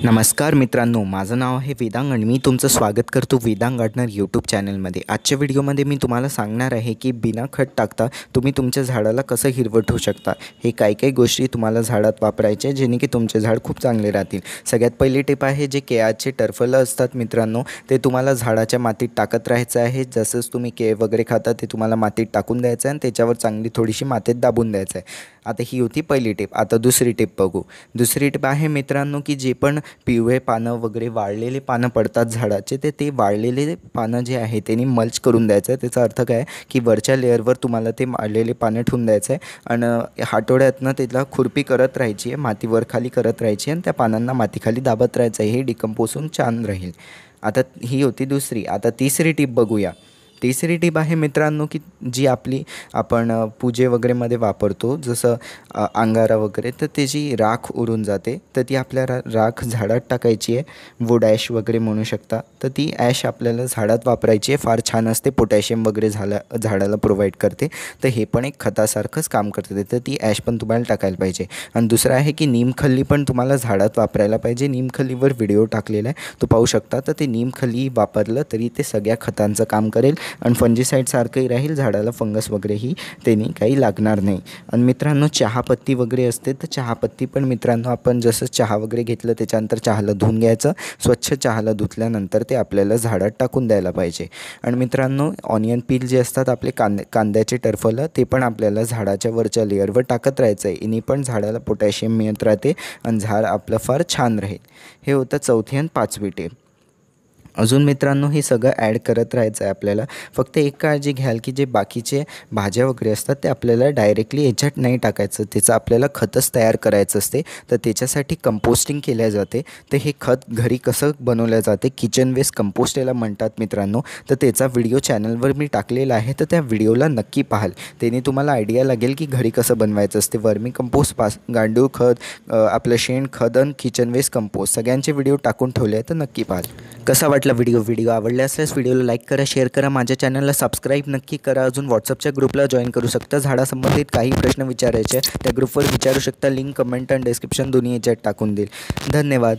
नमस्कार मित्रांनो, माझं नाव आहे वेदांग आणि मी तुमचं स्वागत करतो वेदांग गार्डनर यूट्यूब चॅनलमध्ये। आजच्या व्हिडिओमध्ये मी तुम्हाला सांगणार आहे की बिना खत टाकता तुम्ही तुमच्या झाडाला कसं हिरवं ठेवू शकता। हे काही गोष्टी तुम्हाला झाडात वापरायचे जेणे की तुमचे झाड खूप चांगले राहतील। सगळ्यात पहिली टिप आहे, जे केळाचे टरफलं असतात मित्रांनो, ते तुम्हाला झाडाच्या मातीत टाकत राहायचं आहे। जसंच तुम्ही केळ वगैरे खाता ते तुम्हाला मातीत टाकून द्यायचं आहे आणि त्याच्यावर चांगली थोडीशी मातीत दाबून द्यायचं आहे। आता ही होती पहिली टिप। आता दुसरी टिप बघू। दुसरी टिप आहे मित्रांनो की जे पण पिवळे पानं वगैरे वाळलेले पानं पडतात झाडाचे, ते वाळलेले पानं जे आहे त्यांनी मल्च करून द्यायचं आहे। त्याचा अर्थ काय की वरच्या लेअरवर तुम्हाला ते वाळलेले पानं ठेवून द्यायचं आहे आणि हातोड्यातनं त्याला खुरपी करत राहायची आहे, माती वर खाली करत राहायची आणि त्या पानांना मातीखाली दाबत राहायचं आहे। हे डिकम्पोज होऊन छान राहील। आता ही होती दुसरी। आता तिसरी टिप बघूया। तिसरी टिप आहे मित्रांनो की जी आपण पूजे वगैरेमध्ये वापरतो, जसं अंगारा वगैरे, तर त्याची राख उडून जाते, तर ती आपल्या राख झाडात टाकायची आहे। वूड ॲश वगैरे म्हणू शकता, तर ती ॲश आपल्याला झाडात वापरायची आहे। फार छान असते, पोटॅशियम वगैरे झाडाला प्रोव्हाइड करते, तर हे पण एक खतासारखंच काम करते, तर ती ॲश पण तुम्हाला टाकायला पाहिजे। आणि दुसरं आहे की नीमखल्ली पण तुम्हाला झाडात वापरायला पाहिजे। नीमखल्लीवर व्हिडिओ टाकलेला आहे, तो पाहू शकता। तर ते नीमखल्ली वापरलं तरी ते सगळ्या खतांचं काम करेल आणि फंजीसाईडसारखंही राहील, झाडाला फंगस वगैरेही त्यांनी काही लागणार नाही। आणि मित्रांनो, चहापत्ती वगैरे असते, तर चहापत्ती पण मित्रांनो, आपण जसं चहा वगैरे घेतलं त्याच्यानंतर चहाला धुवून घ्यायचं। स्वच्छ चहाला धुतल्यानंतर ते आपल्याला झाडात टाकून द्यायला पाहिजे। आणि मित्रांनो, ऑनियन पील जे असतात आपले कांद्याचे टरफलं, ते पण आपल्याला झाडाच्या वरच्या लेअरवर टाकत राहायचं आहे। याने पण झाडाला पोटॅशियम मिळत राहते आणि झाड आपलं फार छान राहील। हे होतं चौथी आणि पाचवी टिप। अजून मित्रांनो, हे सगळं ॲड करत राहायचं आहे आपल्याला। फक्त एक काळजी घ्याल की जे बाकीचे भाज्या वगैरे असतात ते आपल्याला डायरेक्टली याच्यात नाही टाकायचं, त्याचं आपल्याला खतच तयार करायचं असते। तर त्याच्यासाठी कंपोस्टिंग केल्या जाते। तर हे खत घरी कसं बनवलं जाते, किचन वेस्ट कंपोस्ट याला म्हणतात मित्रांनो, तर त्याचा व्हिडिओ चॅनलवर मी टाकलेला आहे, तर त्या व्हिडिओला नक्की पाहाल। त्याने तुम्हाला आयडिया लागेल की घरी कसं बनवायचं असते। वर्मी कंपोस्ट, गांडूळ खत, आपलं शेणखत आणि किचन वेस्ट कंपोस्ट सगळ्यांचे व्हिडिओ टाकून ठेवले आहे, तर नक्की पाहाल। कसा वाटला व्हिडिओ आवडला असल्यास व्हिडिओला लाईक करा, शेअर करा, माझ्या चॅनलला सबस्क्राईब नक्की करा। अजून व्हॉट्सअपच्या ग्रुपला जॉईन करू शकता। झाडासंबंधित काही प्रश्न विचारायचे त्या ग्रुपवर विचारू शकता। लिंक कमेंट आणि डिस्क्रिप्शन दोन्ही याच्यात टाकून देईल। धन्यवाद।